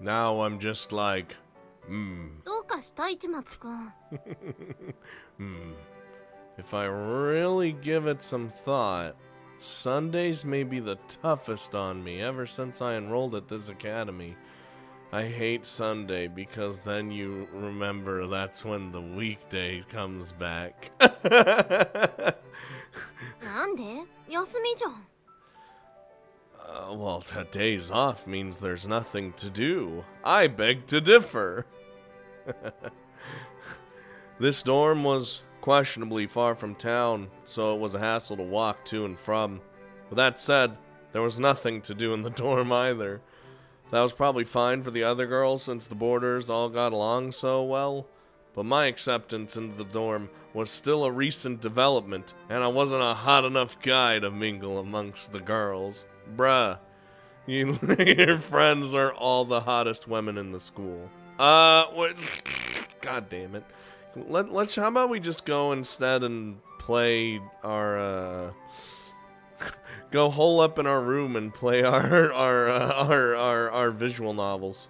Now I'm just like, どうかした市松くん。 If I really give it some thought, Sundays may be the toughest on me ever since I enrolled at this academy. I hate Sunday because then you remember that's when the weekday comes back. なんで？休みじゃん。Well, days off means there's nothing to do. I beg to differ. This dorm was questionably far from town, so it was a hassle to walk to and from. With that said, there was nothing to do in the dorm either. That was probably fine for the other girls since the boarders all got along so well, but my acceptance into the dorm was still a recent development, and I wasn't a hot enough guy to mingle amongst the girls. Bruh, your friends are all the hottest women in the school. What? God damn it. Let's, how about we just go instead and play our, go hole up in our room and play our visual novels.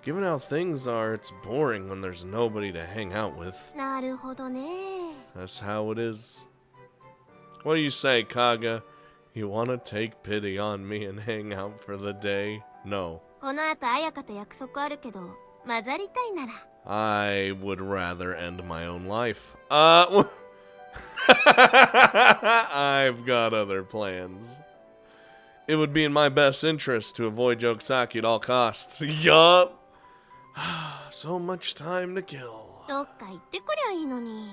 Given how things are, it's boring when there's nobody to hang out with. なるほどね。 That's how it is. What do you say, Kaga? You wanna take pity on me and hang out for the day? No. この後彩香と約束あるけど、混ざりたいなら。I would rather end my own life. I've got other plans. It would be in my best interest to avoid Jokisaki at all costs. Yup. So much time to kill. どっか行ってくりゃいいのに。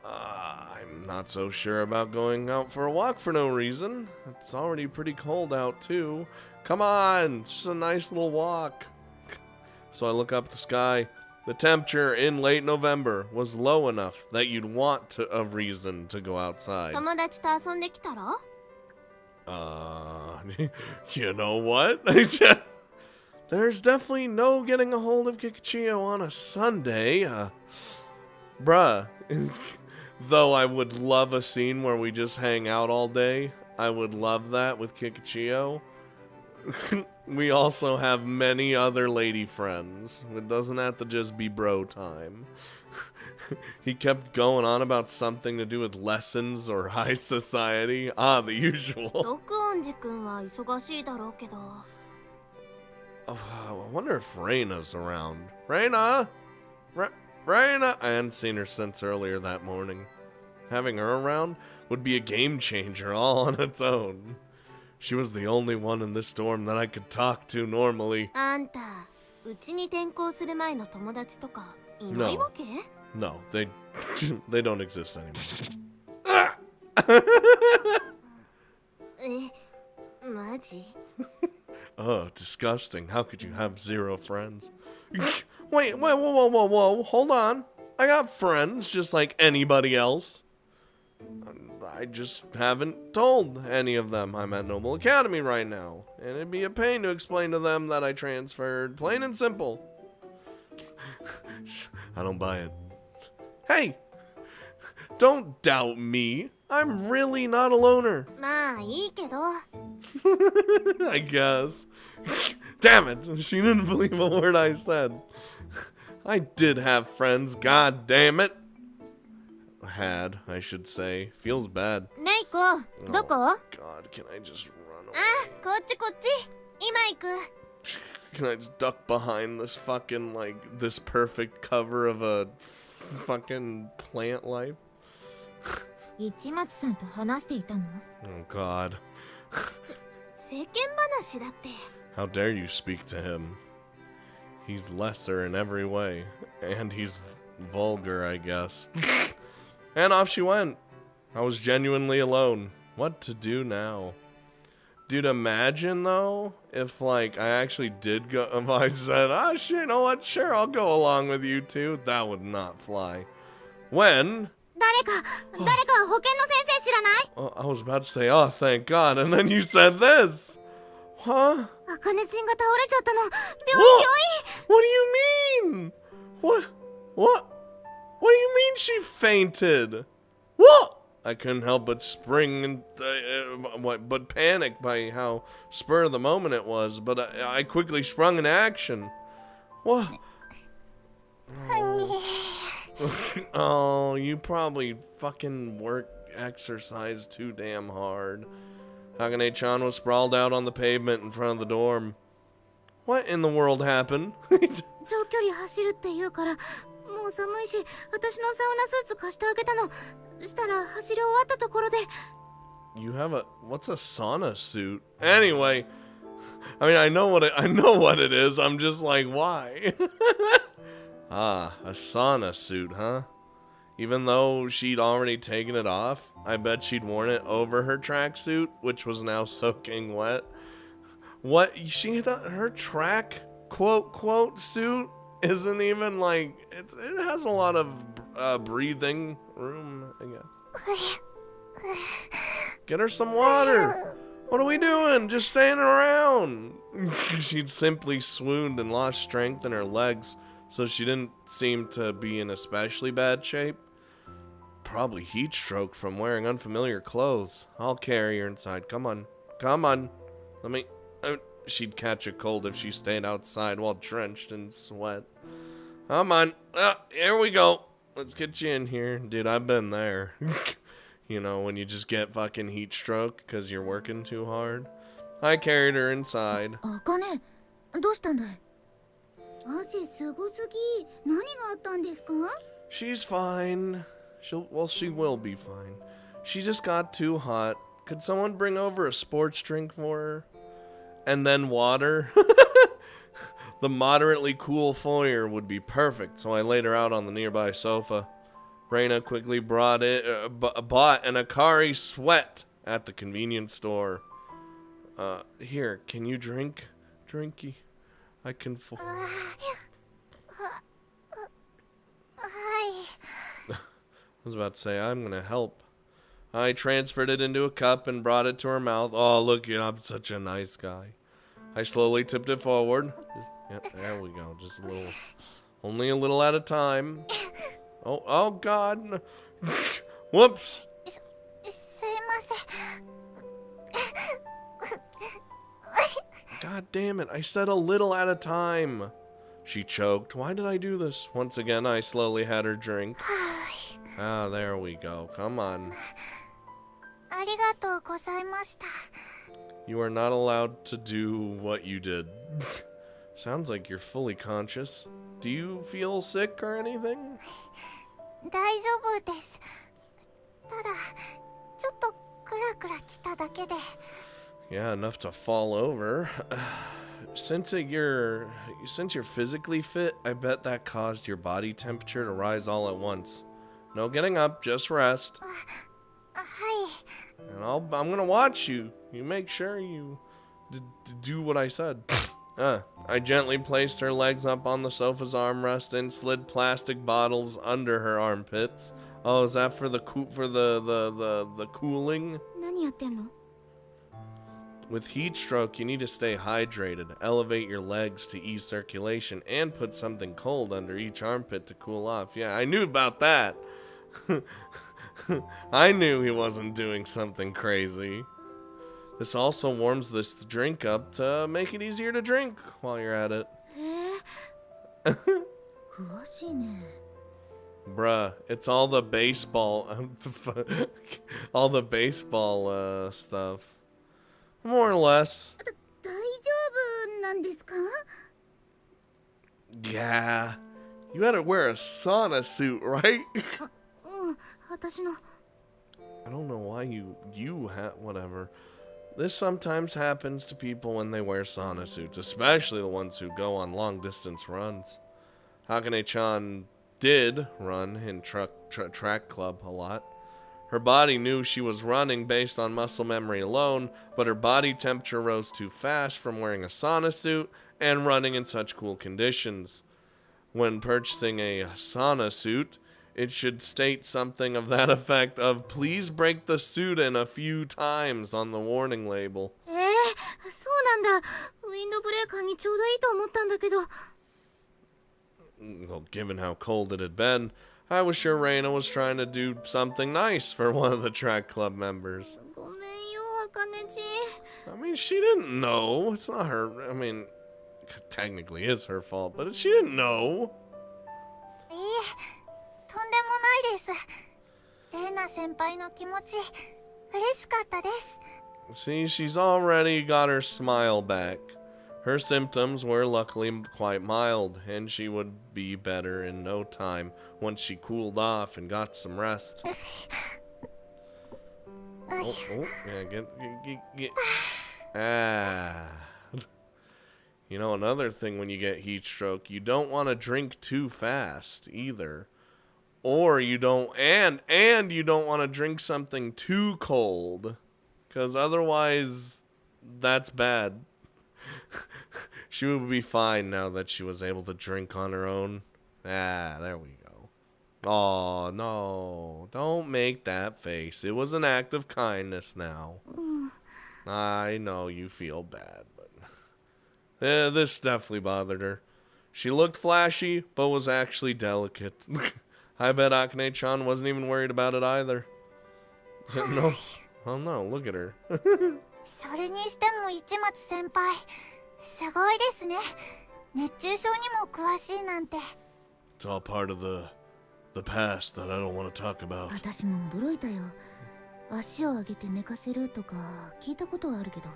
I'm not so sure about going out for a walk for no reason. It's already pretty cold out, too. Come on, it's just a nice little walk. So I look up at the sky. The temperature in late November was low enough that you'd want a reason to go outside. 友達と遊んできたら？ You know what? There's definitely no getting a hold of Kikuchiyo on a Sunday. Bruh. Though I would love a scene where we just hang out all day. I would love that with Kikuchiyo. We also have many other lady friends. It doesn't have to just be bro time. He kept going on about something to do with lessons or high society. The usual. 録音寺くんは忙しいだろうけど。I wonder if Reina's around. Reina! Reina! I hadn't seen her since earlier that morning. Having her around would be a game changer all on its own. She was the only one in this dorm that I could talk to normally. あんた、うちに転校する前の友達とかいないわけ？ No, they don't exist anymore. マジ？ Oh, disgusting. How could you have zero friends? Wait, whoa. Hold on. I got friends just like anybody else. I just haven't told any of them I'm at Noble Academy right now. And it'd be a pain to explain to them that I transferred. Plain and simple. I don't buy it. Hey! Don't doubt me. I'm really not a loner. まあいいけど。I guess. Damn it! She didn't believe a word I said. I did have friends, god damn it. Had, I should say. Feels bad. レイコ、どこ？ God, can I just run away? あ、こっちこっち。今行く。 Can I just duck behind this fucking, like, this perfect cover of a fucking plant life? 市松さんと話していたの？ Oh god. 世間話だって。 How dare you speak to him? He's lesser in every way. And he's vulgar, I guess. And off she went. I was genuinely alone. What to do now? Dude, imagine though, if like I actually did go, if I said, sure, you know what, sure, I'll go along with you too. That would not fly. When? 誰か保健の先生知らない？ Oh, I was about to say, oh, thank God, and then you said this. Huh? あかねちんが倒れちゃったの。病院。 What do you mean? What do you mean she fainted? What? I couldn't help but spring and but panic by how spur of the moment it was. But I quickly sprung into action. What? Oh, you probably fucking exercise too damn hard. Hakane-chan was sprawled out on the pavement in front of the dorm. What in the world happened? 長距離走るって言うから、もう寒いし、私のサウナスーツ貸してあげたの。したら走り終わったところで。You have what's a sauna suit? Anyway, I mean, I know what it is. I'm just like, why? Ah, a sauna suit, huh? Even though she'd already taken it off, I bet she'd worn it over her tracksuit, which was now soaking wet. What? Her track quote suit isn't even like, it has a lot of breathing room, I guess. Get her some water. What are we doing? Just standing around. She'd simply swooned and lost strength in her legs, so she didn't seem to be in especially bad shape. Probably heat stroke from wearing unfamiliar clothes. I'll carry her inside. Come on. Let me... she'd catch a cold if she stayed outside while drenched in sweat. Come on. Here we go. Let's get you in here. Dude, I've been there. You know, when you just get fucking heat stroke because you're working too hard. I carried her inside. あかね、どうしたんだい？汗すごすぎ。何があったんですか？ She's fine. She will be fine. She just got too hot. Could someone bring over a sports drink for her? And then water? The moderately cool foyer would be perfect, so I laid her out on the nearby sofa. Reina quickly bought an Akari sweat at the convenience store. Here, can you drink? Drinky. I can... I was about to say, I'm gonna help. I transferred it into a cup and brought it to her mouth. Oh, look, I'm such a nice guy. I slowly tipped it forward. Yep, there we go. Just a little. Only a little at a time. Oh, God. Whoops. God damn it. I said a little at a time. She choked. Why did I do this? Once again, I slowly had her drink. Ah, there we go. Come on. You are not allowed to do what you did. Sounds like you're fully conscious. Do you feel sick or anything? Yeah, enough to fall over. Since you're physically fit, I bet that caused your body temperature to rise all at once. No getting up, just rest. And I'm gonna watch you. You make sure you do what I said. I gently placed her legs up on the sofa's armrest and slid plastic bottles under her armpits. Oh, is that for the cooling? With heat stroke, you need to stay hydrated, elevate your legs to ease circulation, and put something cold under each armpit to cool off. Yeah, I knew about that. I knew he wasn't doing something crazy. This also warms this drink up to make it easier to drink while you're at it. Bruh, it's all the baseball, stuff. More or less. Yeah. You had to wear a sauna suit, right? I don't know why you have whatever. This sometimes happens to people when they wear sauna suits, especially the ones who go on long distance runs. Hakane-chan did run in track club a lot. Her body knew she was running based on muscle memory alone, but her body temperature rose too fast from wearing a sauna suit and running in such cool conditions. When purchasing a sauna suit, it should state something of that effect of, please break the suit in a few times on the warning label. Well, given how cold it had been, I was sure Reina was trying to do something nice for one of the track club members. ごめんよ、あかねち。I mean, she didn't know. It's not her. I mean, it technically is her fault, but she didn't know. いえ、とんでもないです。レイナ先輩の気持ち、嬉しかったです。See, she's already got her smile back. Her symptoms were luckily quite mild, and she would be better in no time once she cooled off and got some rest. Yeah, get. Ah. You know, another thing when you get heat stroke, you don't want to drink too fast either. Or you don't, and you don't want to drink something too cold. Because otherwise, that's bad. She would be fine now that she was able to drink on her own. Ah, there we go. Oh, no. Don't make that face. It was an act of kindness now. I know you feel bad, but this definitely bothered her. She looked flashy, but was actually delicate. I bet Akane-chan wasn't even worried about it either. No. Oh no, look at her. それにしても市松先輩、すごいですね。熱中症にも詳しいなんて。It's all part of the past that I don't want to talk about. 私も驚いたよ。足を上げて寝かせるとか聞いたことはあるけど、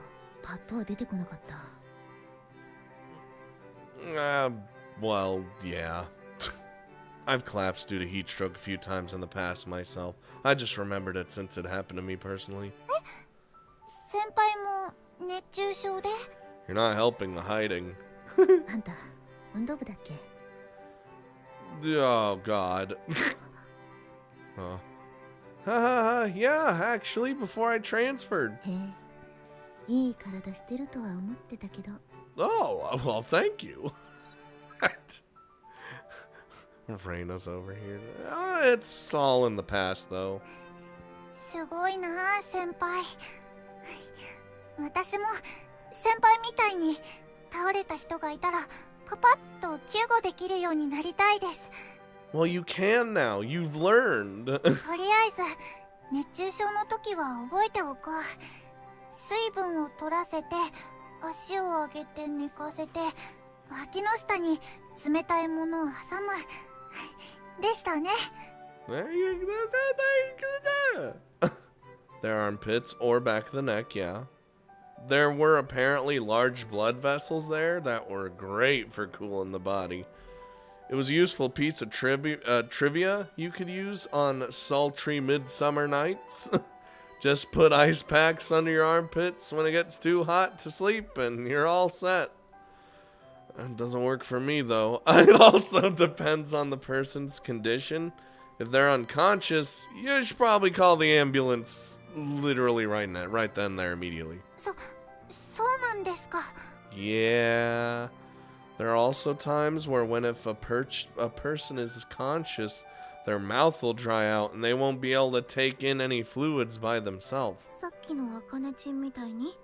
パッとは出てこなかった。Well, yeah. I've collapsed due to heat stroke a few times in the past myself. I just remembered it since it happened to me personally. 先輩も熱中症で？ You're not helping the hiding. あんた、運動部だっけ？ Oh, God. Yeah, actually, before I transferred. へえ、いい体してるとは思ってたけど。Oh, well, thank you. Reina's over here. It's all in the past, though. すごいなあ、先輩。私も先輩みたいに倒れた人がいたらパパッと救護できるようになりたいです。Well, you can now. You've learned. とりあえず熱中症の時は覚えておこう。水分を取らせて、足を上げて寝かせて、脇の下に冷たいものを挟む。でしたね。Their armpits or back of the neck, yeah. There were apparently large blood vessels there that were great for cooling the body. It was a useful piece of trivia you could use on sultry midsummer nights. Just put ice packs under your armpits when it gets too hot to sleep and you're all set. It doesn't work for me though. It also depends on the person's condition. If they're unconscious, you should probably call the ambulance literally right then there immediately. そうなんですか。 Yeah. There are also times where if a person is conscious, their mouth will dry out and they won't be able to take in any fluids by themselves. さっきのあかねちんみたいに。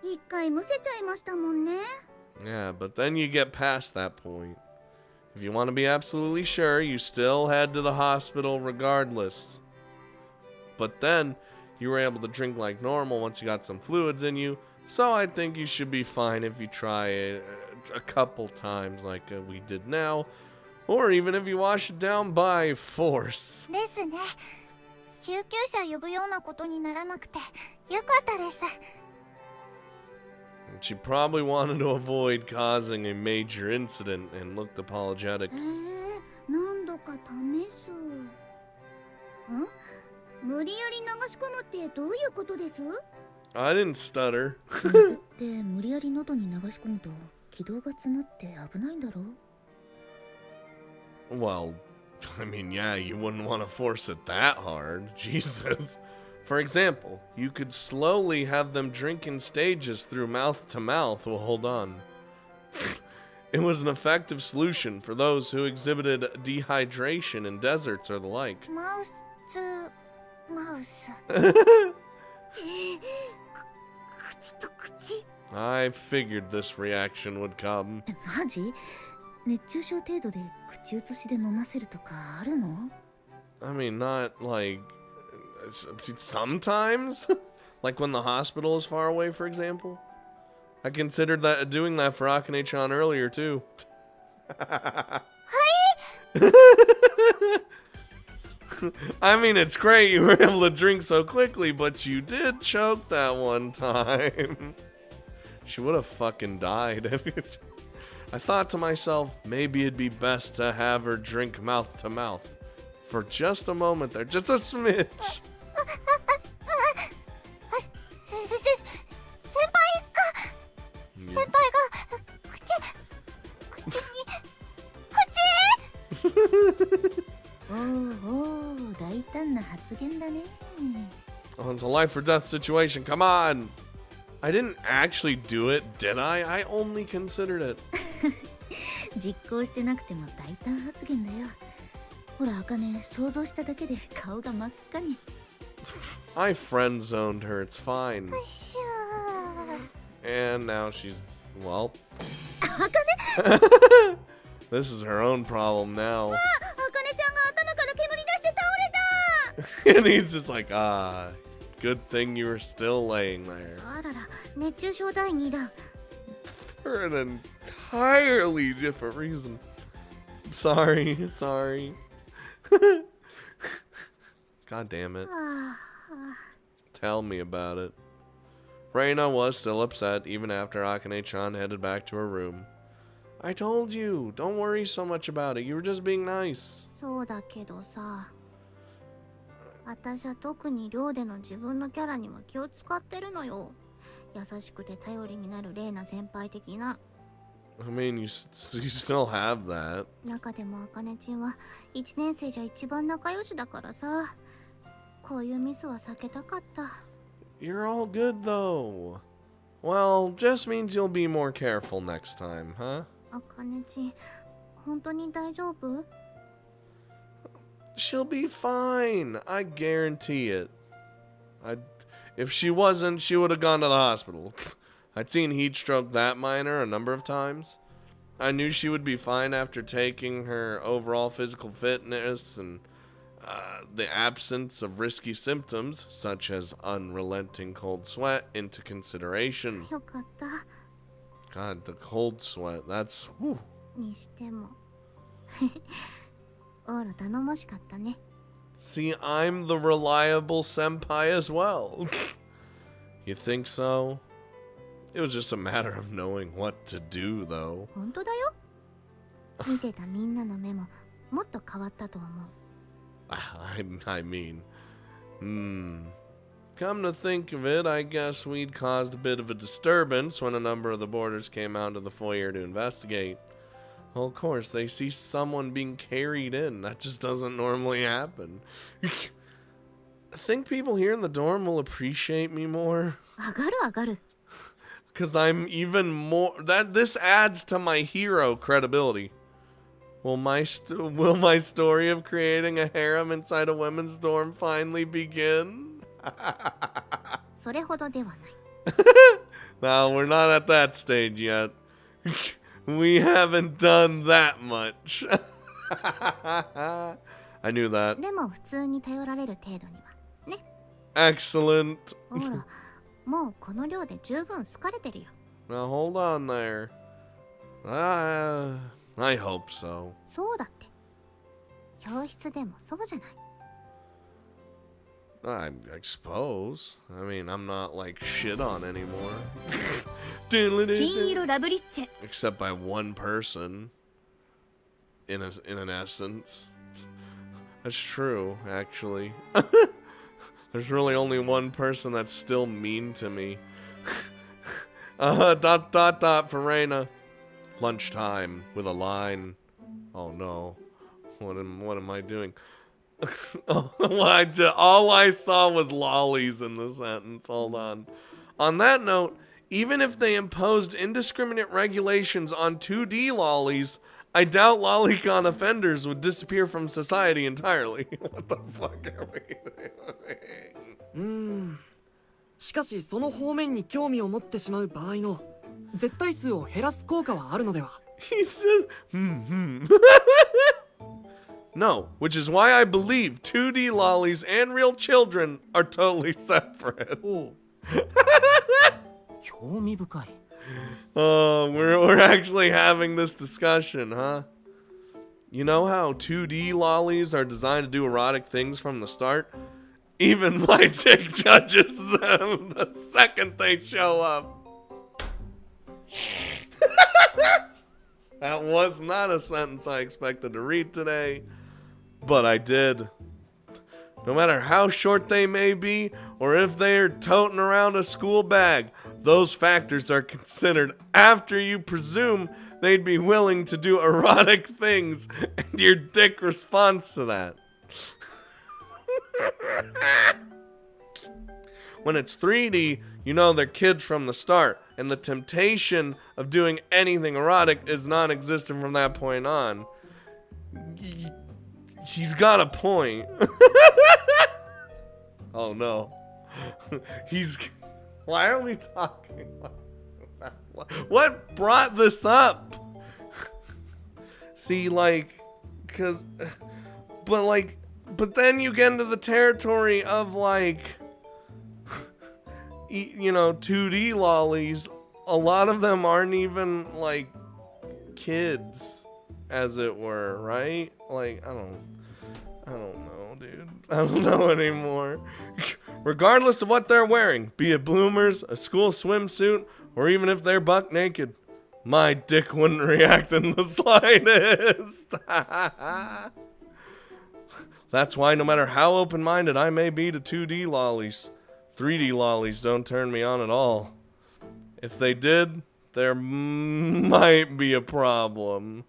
一回むせちゃいましたもんね。 Yeah, but then you get past that point. If you want to be absolutely sure, you still head to the hospital regardless. But then, you were able to drink like normal once you got some fluids in you, so I think you should be fine if you try it a couple times like we did now, or even if you wash it down by force. ですね。救急車呼ぶようなことにならなくてよかったです。 She probably wanted to avoid causing a major incident and looked apologetic. 何度か試す。無理やり流し込むってどういうことです？ I didn't stutter. 水って無理やり喉に流し込むと気道が詰まって危ないんだろう？ Well, I mean, yeah, you wouldn't want to force it that hard. Jesus. For example, you could slowly have them drink in stages through mouth to mouth. Well, hold on. It was an effective solution for those who exhibited dehydration in deserts or the like. Mouse to mouse. I figured this reaction would come. マジ？熱中症程度で口移しで飲ませるとかあるの？ I mean, not like sometimes, like when the hospital is far away, for example. I considered that doing that for Akane-chan earlier too. I mean, it's great you were able to drink so quickly, but you did choke that one time. She would have fucking died. I thought to myself, maybe it'd be best to have her drink mouth to mouth. For just a moment there, just a smidge. 先輩が口おうおう、大胆な発言だね。 Oh, it's a life or death situation. Come on. I didn't actually do it, did I? I only considered it. 実行してなくても大胆発言だよ。ほら、茜、想像しただけで顔が真っ赤に。I friend zoned her. It's fine. シュー And now she's, well. This is her own problem now. 茜ちゃんが頭から煙出して倒れた And he's just like, good thing you were still laying there. あらら、熱中症第2弾 For an entirely different reason. Sorry. God damn it. Tell me about it. Reina was still upset even after Akane-chan headed back to her room. I told you, don't worry so much about it. You were just being nice. そうだけどさ、私は特に寮での自分のキャラには気を使ってるのよ。優しくて頼りになるレイナ先輩的な。 I mean, you still have that. 中でも茜ちんは1年生じゃ一番仲良しだからさ、こういうミスは避けたかった。 You're all good though. Well, just means you'll be more careful next time, huh? 茜ちん、本当に大丈夫？ She'll be fine. I guarantee it. If she wasn't, she would have gone to the hospital. I'd seen heat stroke that minor a number of times. I knew she would be fine after taking her overall physical fitness and the absence of risky symptoms, such as unrelenting cold sweat, into consideration. よかった。 God, the cold sweat, that's... Whew. にしても。オーラ頼もしかったね。 See, I'm the reliable senpai as well. You think so? It was just a matter of knowing what to do, though. 本当だよ。見てたみんなの目ももっと変わったと思う。I mean, come to think of it, I guess we'd caused a bit of a disturbance when a number of the boarders came out to the foyer to investigate. Well, of course, they see someone being carried in. That just doesn't normally happen. I think people here in the dorm will appreciate me more. 上がる上がる。 Because I'm even more... This adds to my hero credibility. Will my story of creating a harem inside a women's dorm finally begin? それほどではない。 No, we're not at that stage yet. We haven't done that much. I knew that. でも普通に頼られる程度には。ね。 Excellent. ほら、もうこの寮で十分好かれてるよ。 Now hold on there. I hope so. そうだって。教室でもそうじゃない。 I suppose. I mean, I'm not like shit on anymore. 金色ラブリッチェ。 Except by one person. In an essence. That's true, actually. There's really only one person that's still mean to me. Dot for Reina. Lunchtime with a line. Oh no. What am I doing? All I saw was lollies in the sentence. Hold on. On that note, even if they imposed indiscriminate regulations on 2D lollies, I doubt lolicon offenders would disappear from society entirely. What the fuck are we doing? しかしその方面に興味を持ってしまう場合の絶対数を減らす効果はあるのでは。He says, No, which is why I believe 2D lollies and real children are totally separate. Oh, we're actually having this discussion, huh? You know how 2D lollies are designed to do erotic things from the start? Even my dick judges them the second they show up. That was not a sentence I expected to read today, but I did. No matter how short they may be, or if they're toting around a school bag, those factors are considered after you presume they'd be willing to do erotic things, and your dick responds to that. When it's 3D, you know they're kids from the start, and the temptation of doing anything erotic is non-existent from that point on. He's got a point. Oh no. Why are we talking like that? What brought this up? See, like, but then you get into the territory of, like, you know, 2D lollies. A lot of them aren't even, like, kids, as it were, right? Like, I don't know, dude. I don't know anymore. Regardless of what they're wearing, be it bloomers, a school swimsuit, or even if they're buck naked, my dick wouldn't react in the slightest. That's why no matter how open-minded I may be to 2D lollies, 3D lollies don't turn me on at all. If they did, there might be a problem.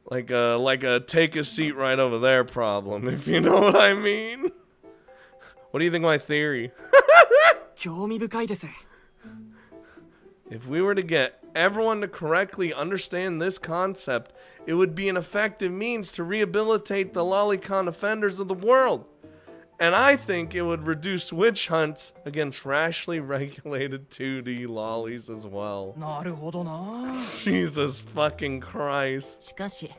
Like a take a seat right over there problem, if you know what I mean. What do you think of my theory? If we were to get everyone to correctly understand this concept, it would be an effective means to rehabilitate the lolicon offenders of the world. And I think it would reduce witch hunts against rashly regulated 2D lollies as well. Jesus fucking Christ. しかし、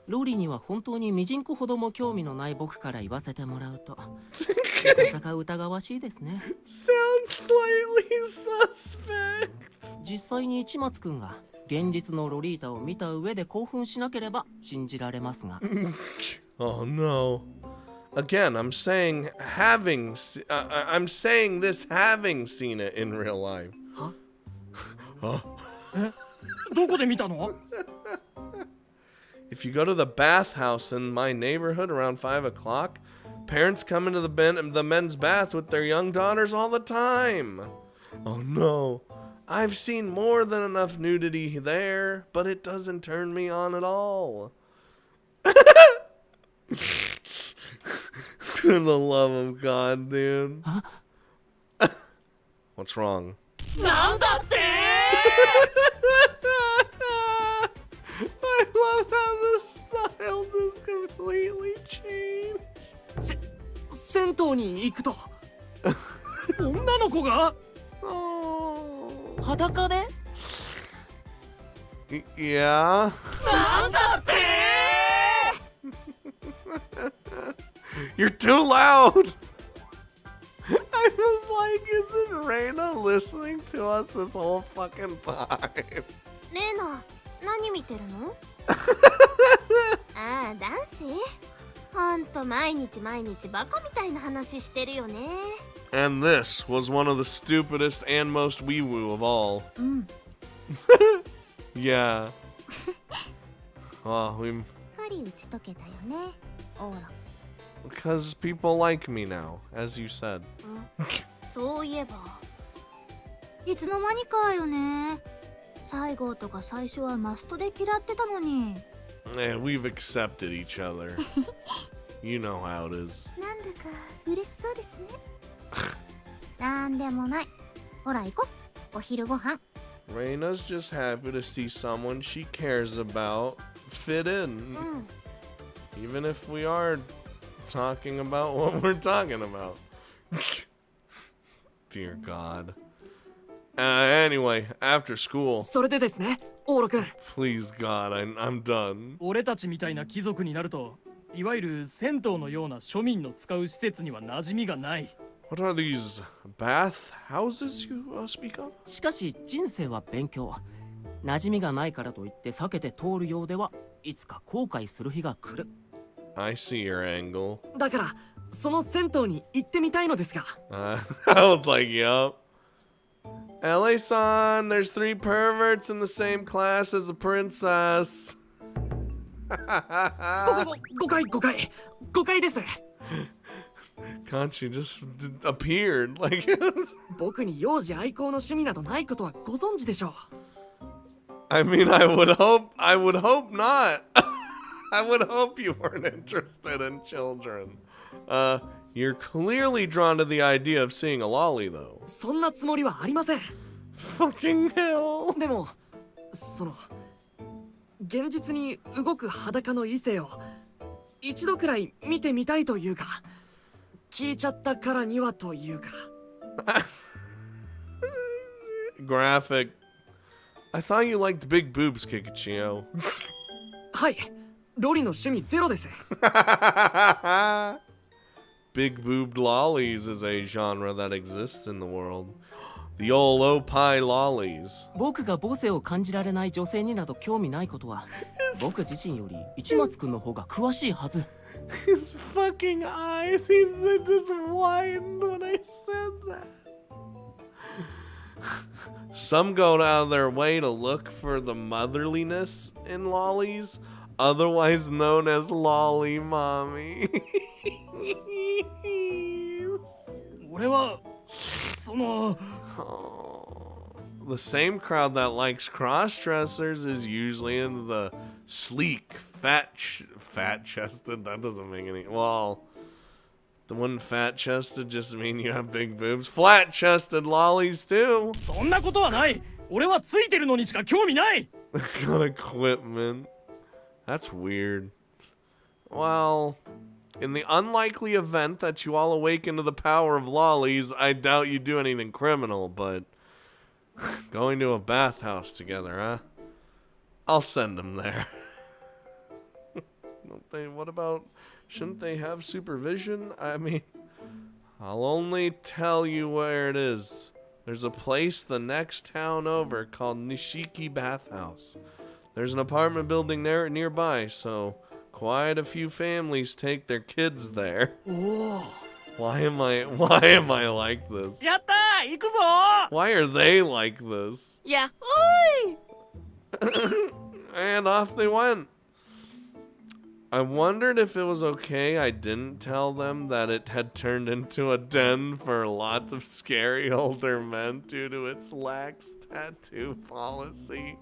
ロリには本当にミジンコほども興味のない僕から言わせてもらうと、いささか疑わしいですね。Sounds slightly suspect. 実際に市松くんが現実のロリータを見た上で興奮しなければ信じられますが。Oh no. Again, I'm saying I'm saying this having seen it in real life. Huh? If you go to the bathhouse in my neighborhood around 5 o'clock, parents come into the men's bath with their young daughters all the time. Oh no. I've seen more than enough nudity there, but it doesn't turn me on at all. For the love of God, dude. Huh? What's wrong? I love how the style just completely changed. 銭湯に行くと女の子が Oh. 裸で Yeah. なんだって You're too loud. I was like, isn't Reina listening to us this whole fucking time? レイナ、何見てるの？ああ、男子？ほんと毎日バカみたいな話してるよね。And this was one of the stupidest and most wee-woo of all. Yeah. Oh, 狩り打ち解けたよね。オーラ。Because people like me now, as you said. そういえば。いつの間にかよね。西郷とか最初はマストで嫌ってたのに。Yeah, we've accepted each other. You know how it is. なんだか嬉しそうですね。なんでもない。ほら行こう。お昼ご飯。Reina's just happy to see someone she cares about fit in. Even if we are talking about what we're talking about. Dear God. Anyway, after school. それでですね、オーロ君。 Please God, I'm done. 俺たちみたいな貴族になると、いわゆる銭湯のような庶民の使う施設には馴染みがない。 What are these bath houses you speak of? しかし人生は勉強。馴染みがないからといって避けて通るようではいつか後悔する日が来る。 I see your angle. だから、その銭湯に行ってみたいのですが。I was like, yup. LA-san, there's 3 perverts in the same class as a princess. 誤解です。 Kanchi just appeared like 僕に幼児愛好の趣味などないことはご存知でしょう。 I mean, I would hope not. I would hope you weren't interested in children. You're clearly drawn to the idea of seeing a lolly, though. そんなつもりはありません。 Fucking hell. でも、現実に動く裸の異性を一度くらい見てみたいというか、聞いちゃったからにはというか。Graphic. I thought you liked big boobs, Kikuchio. はい、ロリの趣味ゼロです。 Big boobed lollies is a genre that exists in the world. The old opie lollies. 僕が母性を感じられない女性になど興味ないことは僕自身より市松くんの方が詳しいはず。 His fucking eyes, he just widened when I said that. Some go out of their way to look for the motherliness in lollies, otherwise known as lolly mommy. 俺は The same crowd that likes cross-dressers is usually into the sleek, fat-chested. That doesn't make any... Well, wouldn't fat-chested just mean you have big boobs? Flat-chested lollies, too. そんなことはない。俺はついてるのにしか興味ない。 Got equipment. That's weird. Well... In the unlikely event that you all awaken to the power of lollies, I doubt you do anything criminal, but going to a bathhouse together, huh? I'll send them there. Shouldn't they have supervision? I mean, I'll only tell you where it is. There's a place the next town over called Nishiki Bathhouse. There's an apartment building there nearby, so... Quite a few families take their kids there. Why am I like this? やったー、行くぞー。 Why are they like this? やっほーい And off they went. I wondered if it was okay I didn't tell them that it had turned into a den for lots of scary older men due to its lax tattoo policy.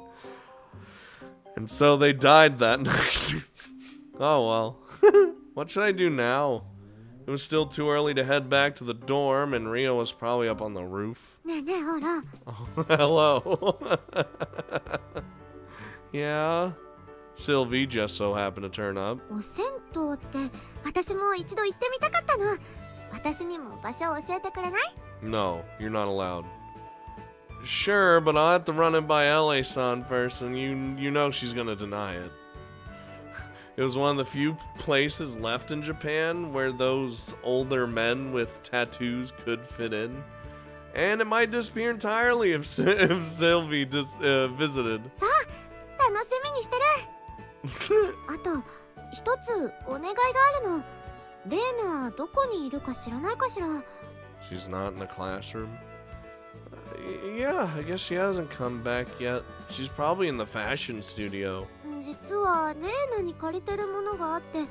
And so they died that night. Oh well. What should I do now? It was still too early to head back to the dorm, and Rio was probably up on the roof. ねえねえほら Oh, hello. Yeah? Sylvie just so happened to turn up. お銭湯って私も一度行ってみたかったの。私にも場所を教えてくれない？ No, you're not allowed. Sure, but I'll have to run it by LA-san first, and you know she's gonna deny it. It was one of the few places left in Japan where those older men with tattoos could fit in. And it might disappear entirely if Sylvie visited. さあ、楽しみにしてる。あと、一つお願いがあるの。レーナどこにいるか知らないかしら。 She's not in the classroom? Yeah, I guess she hasn't come back yet. She's probably in the fashion studio. 実はレーナに借りてるものがあって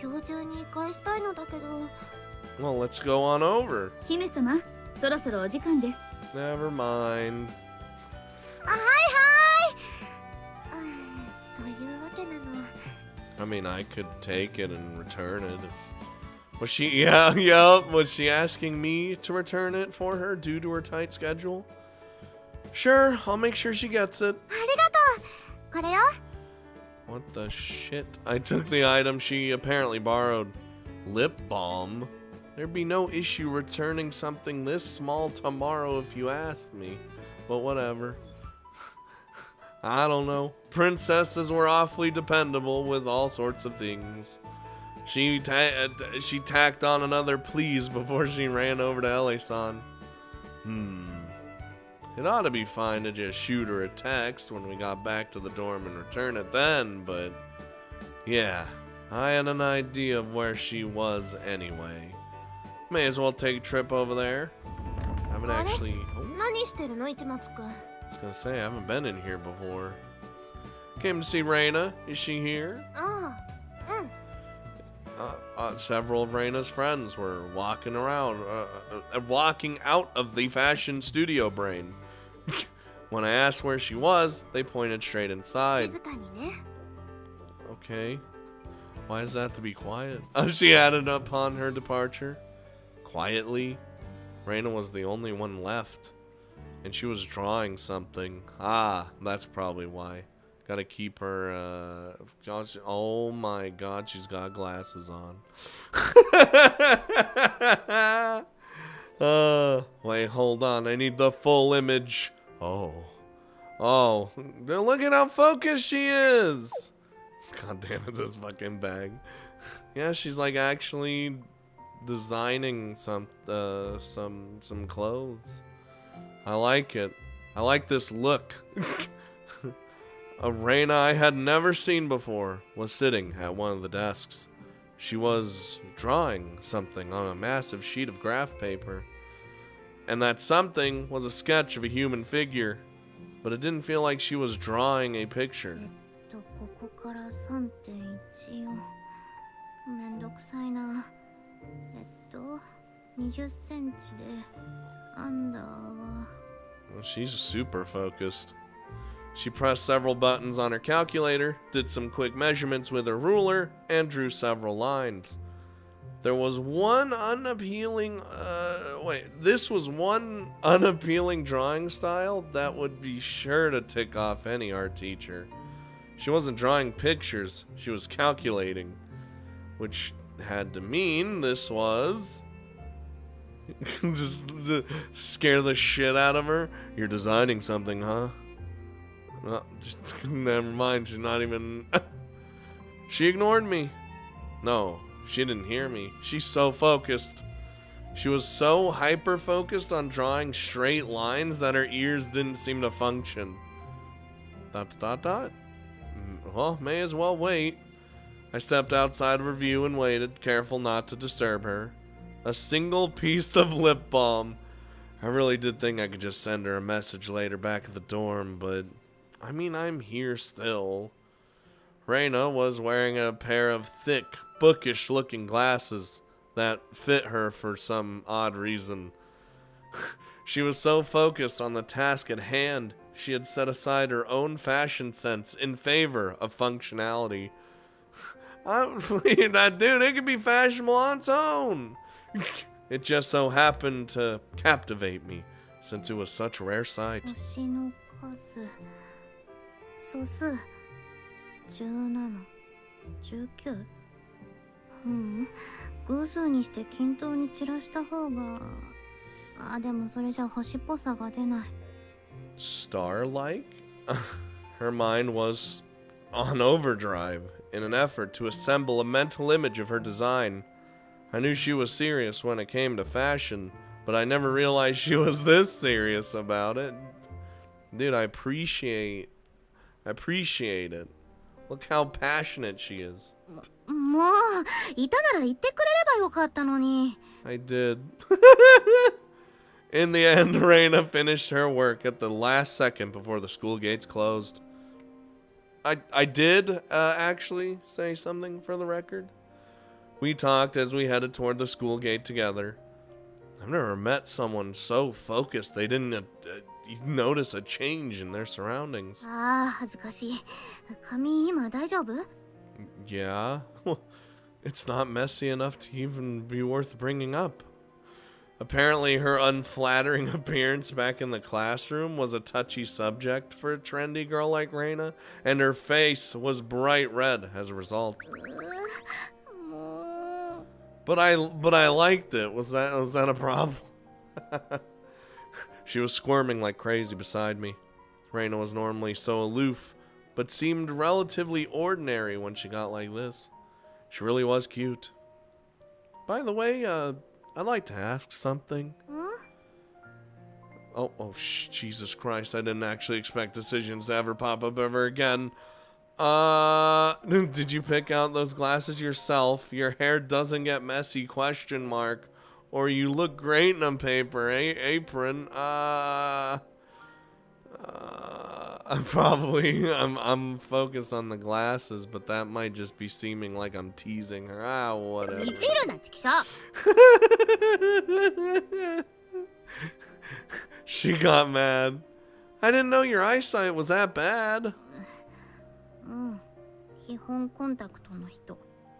今日中に返したいのだけど。 Well, let's go on over. 姫様、そろそろお時間です。 Never mind. はいはい。というわけなの。 I mean, I could take it and return it. Was she? Yeah. Was she asking me to return it for her due to her tight schedule? Sure, I'll make sure she gets it. ありがとう。これよ。 What the shit? I took the item she apparently borrowed. Lip balm? There'd be no issue returning something this small tomorrow if you asked me. but whatever. I don't know. Princesses were awfully dependable with all sorts of things. She tacked on another please before she ran over to Ele-san. It ought to be fine to just shoot her a text when we got back to the dorm and return it then, but yeah, I had an idea of where she was anyway. May as well take a trip over there. I haven't actually...何してるの市松くん。I was gonna say, I haven't been in here before. Came to see Reina. Is she here? Several of Reina's friends were walking around, walking out of the fashion studio brain. When I asked where she was, they pointed straight inside. 静かにね。 Okay. Why does that have to be quiet? She added upon her departure. Quietly. Reina was the only one left. And she was drawing something. Ah, that's probably why. Gotta keep her, oh my god, she's got glasses on. Wait, hold on. I need the full image. Oh, look at how focused she is. God damn it, this fucking bag. Yeah, she's like actually designing some clothes. I like it. I like this look. A Reina I had never seen before was sitting at one of the desks. She was drawing something on a massive sheet of graph paper. And that something was a sketch of a human figure. But it didn't feel like she was drawing a picture. ここから 3.14 めんどくさいな。20センチでアンダーは Well, she's super focused. She pressed several buttons on her calculator, did some quick measurements with her ruler, and drew several lines. There was one unappealing, this was one unappealing drawing style that would be sure to tick off any art teacher. She wasn't drawing pictures, she was calculating. Which had to mean this was... just scare the shit out of her. You're designing something, huh? Well, never mind, she's not even... She ignored me. No, she didn't hear me. She's so focused. She was so hyper-focused on drawing straight lines that her ears didn't seem to function. ... Well, may as well wait. I stepped outside of her view and waited, careful not to disturb her. A single piece of lip balm. I really did think I could just send her a message later back at the dorm, but... I mean, I'm here still. Reina was wearing a pair of thick, bookish-looking glasses that fit her for some odd reason. She was so focused on the task at hand, she had set aside her own fashion sense in favor of functionality. That dude, it could be fashionable on its own. It just so happened to captivate me, since it was such a rare sight. 星の数素数17、19。偶数にして均等に散らした方が、でもそれじゃ星っぽさが出ない。Star-like? Her mind was on overdrive in an effort to assemble a mental image of her design. I knew she was serious when it came to fashion, but I never realized she was this serious about it. Dude, I appreciate it. Look how passionate she is. もういたなら言ってくれればよかったのに。I did. In the end, Reina finished her work at the last second before the school gates closed. I did actually say something for the record. We talked as we headed toward the school gate together. I've never met someone so focused they didn't notice a change in their surroundings. 恥ずかしい。髪今大丈夫？ Yeah. It's not messy enough to even be worth bringing up. Apparently, her unflattering appearance back in the classroom was a touchy subject for a trendy girl like Reina, and her face was bright red as a result. もう But I liked it. Was that a problem? She was squirming like crazy beside me. Reina was normally so aloof, but seemed relatively ordinary when she got like this. She really was cute. By the way, I'd like to ask something. Jesus Christ, I didn't actually expect decisions to ever pop up ever again. Did you pick out those glasses yourself? Your hair doesn't get messy, ? Or you look great in a paper apron. I'm focused on the glasses, but that might just be seeming like I'm teasing her. Whatever. She got mad. I didn't know your eyesight was that bad.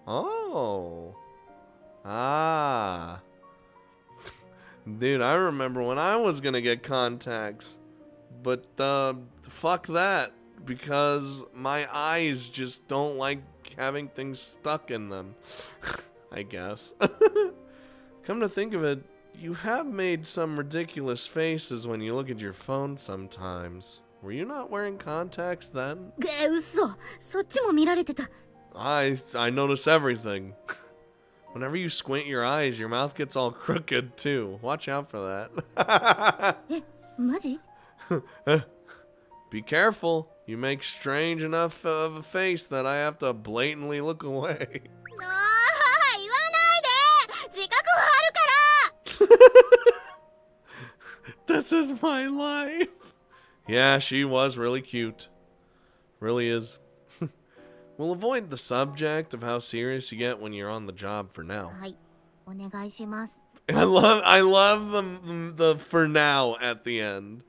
Oh. Ah. Dude, I remember when I was gonna get contacts. But, fuck that. Because my eyes just don't like having things stuck in them. I guess. Come to think of it, you have made some ridiculous faces when you look at your phone sometimes. Were you not wearing contacts then? I notice everything. Whenever you squint your eyes, your mouth gets all crooked too. Watch out for that. Be careful. You make strange enough of a face that I have to blatantly look away. This is my life. Yeah, she was really cute. Really is. We'll avoid the subject of how serious you get when you're on the job for now. I love the for now at the end.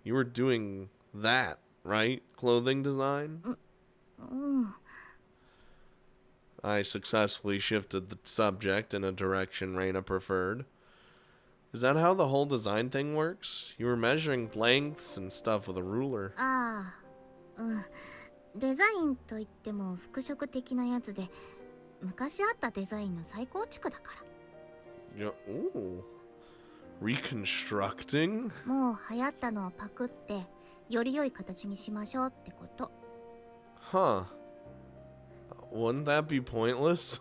You were doing that, right? Clothing design? I successfully shifted the subject in a direction Reina preferred. Is that how the whole design thing works? You were measuring lengths and stuff with a ruler. Ooh. Reconstructing? Huh. Wouldn't that be pointless?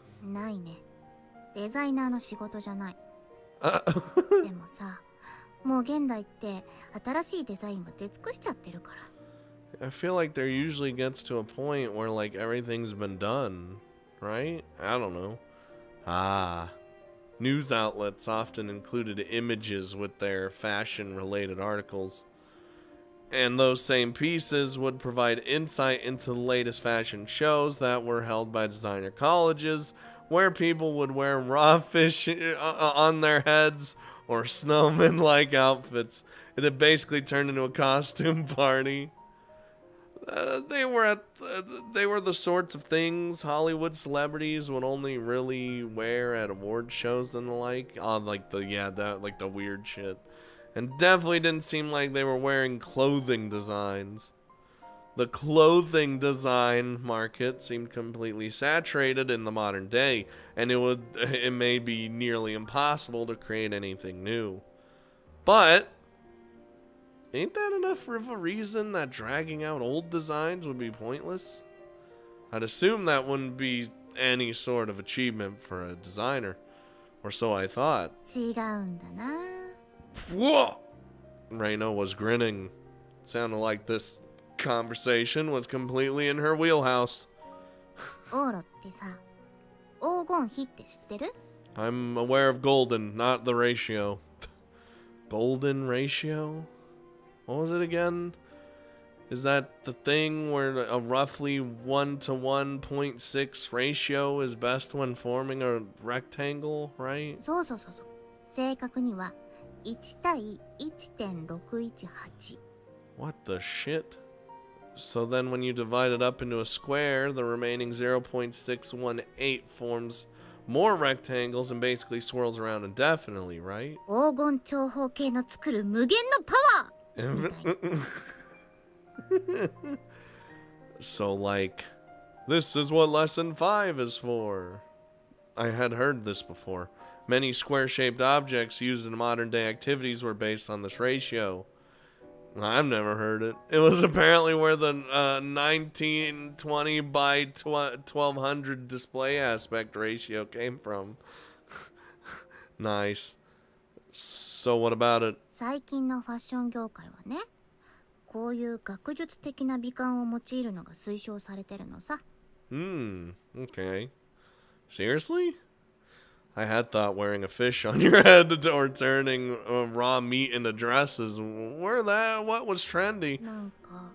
I feel like there usually gets to a point where like everything's been done, right? I don't know. News outlets often included images with their fashion-related articles. And those same pieces would provide insight into the latest fashion shows that were held by designer colleges, where people would wear raw fish on their heads or snowman-like outfits. It had basically turned into a costume party. They were the sorts of things Hollywood celebrities would only really wear at award shows and the like. Like the weird shit. And definitely didn't seem like they were wearing clothing designs. The clothing design market seemed completely saturated in the modern day, and it may be nearly impossible to create anything new. But ain't that enough of a reason that dragging out old designs would be pointless? I'd assume that wouldn't be any sort of achievement for a designer, or so I thought. Whoa! Reina was grinning. It sounded like this conversation was completely in her wheelhouse. I'm aware of golden, not the ratio. Golden ratio? What was it again? Is that the thing where a roughly 1 to 1.6 ratio is best when forming a rectangle, right? 正確には1対 1.618. What the shit? So then when you divide it up into a square, the remaining 0.618 forms more rectangles and basically swirls around indefinitely, right? 黄金長方形の作る無限のパワー So like, this is what lesson 5 is for. I had heard this before. Many square-shaped objects used in modern-day activities were based on this ratio. I've never heard it. It was apparently where the 1920 by 1200 display aspect ratio came from. Nice. So what about it? 最近のファッション業界はね、こういう学術的な美観を用いるのが推奨されてるのさ。Okay. Seriously? I had thought wearing a fish on your head or turning raw meat into dresses. What was trendy? なんか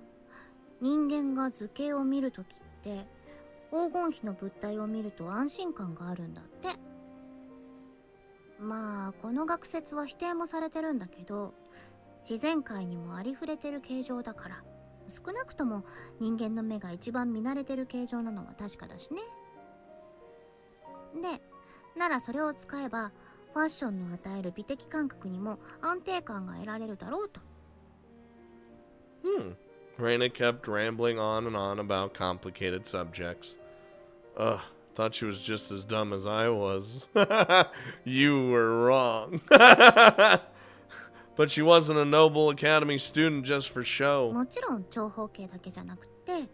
人間が図形を見るときって黄金比の物体を見ると安心感があるんだって。まあこの学説は否定もされてるんだけど、自然界にもありふれてる形状だから、少なくとも人間の目が一番見慣れてる形状なのは確かだしね。でならそれを使えばファッションの与える美的感覚にも安定感が得られるだろうと。Reina kept rambling on and on about complicated subjects. Thought she was just as dumb as I was. You were wrong. But she wasn't a Noble Academy student just for show. もちろん長方形だけじゃなくて、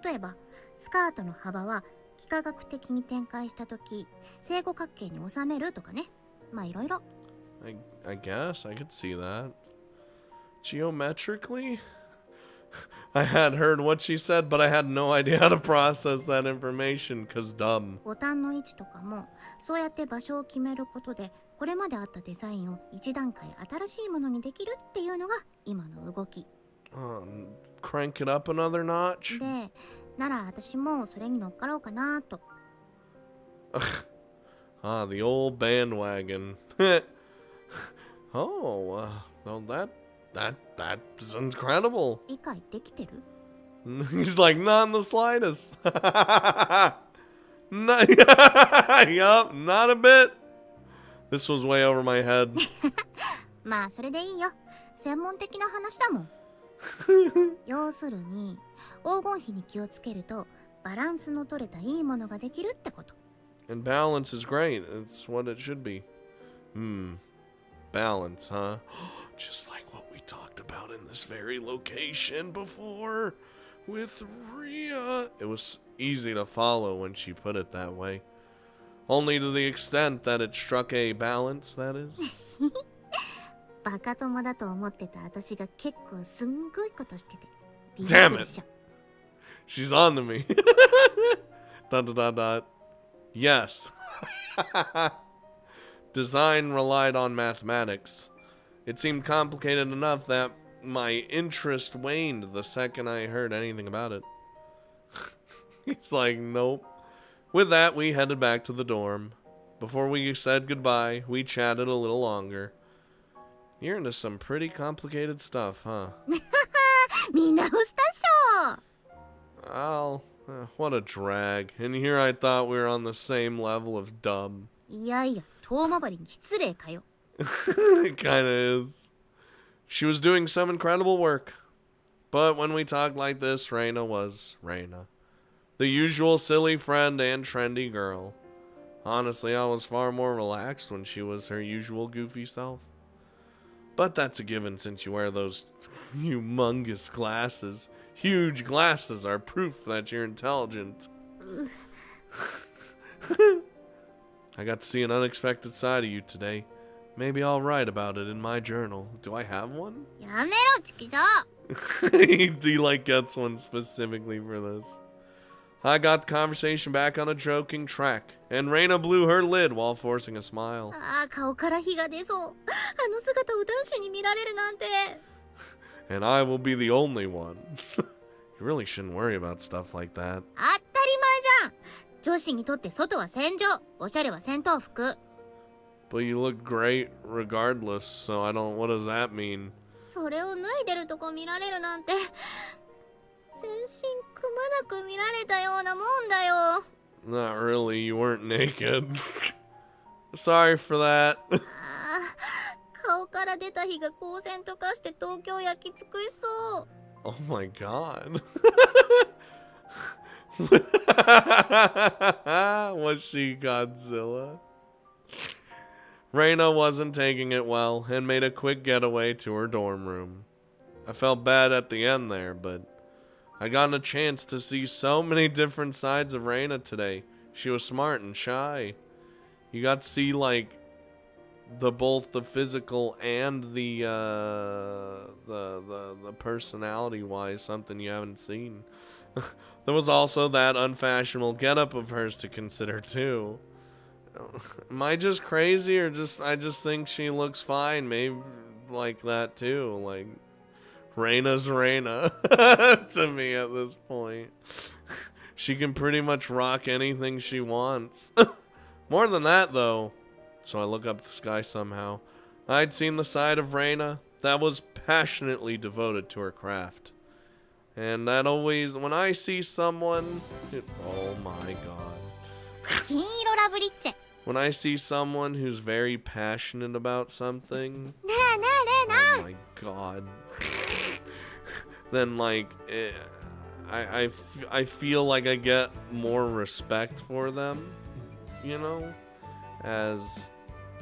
例えばスカートの幅は幾何学的に展開したとき正五角形に収めるとかね。まあいろいろ。I guess I could see that. Geometrically? I had heard what she said, but I had no idea how to process that information, 'cause dumb. ボタンの位置とかもそうやって場所を決めることでこれまであったデザインを一段階新しいものにできるっていうのが今の動き。Crank it up another notch? で、なら私もそれに乗っかろうかなと。The old bandwagon. Well, that's incredible. 理解できてる？ He's like, not in the slightest. Yup, not a bit. This was way over my head. まあそれでいいよ。専門的な話だもん。要するに黄金比に気をつけるとバランスの取れたいいものができるってこと。And balance is great. It's what it should be. Balance, huh? Just like what we talked about in this very location before with Rhea. It was easy to follow when she put it that way. Only to the extent that it struck a balance, that is. バカ友だと思ってた私が結構すんごいことしててびっくりしちゃう。 She's on to me. Yes. Design relied on mathematics. It seemed complicated enough that my interest waned the second I heard anything about it. He's like, nope. With that, we headed back to the dorm. Before we said goodbye, we chatted a little longer. You're into some pretty complicated stuff, huh? 見直したっしょ。What a drag. And here I thought we were on the same level of dumb. いやいや、遠回りに失礼かよ。It kinda is. She was doing some incredible work. But when we talked like this, Reina was Reina. The usual silly friend and trendy girl. Honestly, I was far more relaxed when she was her usual goofy self. But that's a given since you wear those humongous glasses. Huge glasses are proof that you're intelligent. I got to see an unexpected side of you today. Maybe I'll write about it in my journal. Do I have one? やめろ、チキショ。 He like gets one specifically for this. I got the conversation back on a joking track, and Reina blew her lid while forcing a smile. ああ、顔から火が出そう。あの姿を男子に見られるなんて。 And I will be the only one. You really shouldn't worry about stuff like that. 当たり前じゃん。女子にとって外は戦場、おしゃれは戦闘服。 But you look great regardless, so I don't... What does that mean? それを脱いでるとこ見られるなんて、全身くまなく見られたようなもんだよ。 Not really, you weren't naked. Sorry for that. ああ、顔から出た火が光線と化して東京焼き尽くしそう。 Oh my god. Was she Godzilla? Reina wasn't taking it well and made a quick getaway to her dorm room. I felt bad at the end there, but I got a chance to see so many different sides of Reina today. She was smart and shy. You got to see like both the physical and the personality wise, something you haven't seen. There was also that unfashionable getup of hers to consider too. Am I just crazy, or I just think she looks fine? Maybe like that too. Like Reina's Reina to me at this point. She can pretty much rock anything she wants. More than that though. So I look up the sky somehow. I'd seen the side of Reina that was passionately devoted to her craft. And that always, when I see someone, oh my god. 金色ラブリッチェ。 When I see someone who's very passionate about something, ねえねえレイナ。 oh my god, then like, I feel like I get more respect for them, you know, as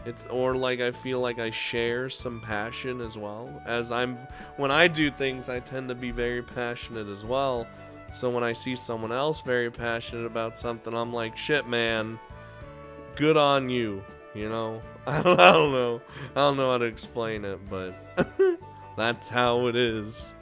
it's, or like I feel like I share some passion as well. When I do things, I tend to be very passionate as well. So when I see someone else very passionate about something, I'm like, shit, man, good on you, you know? I don't know how to explain it, but that's how it is.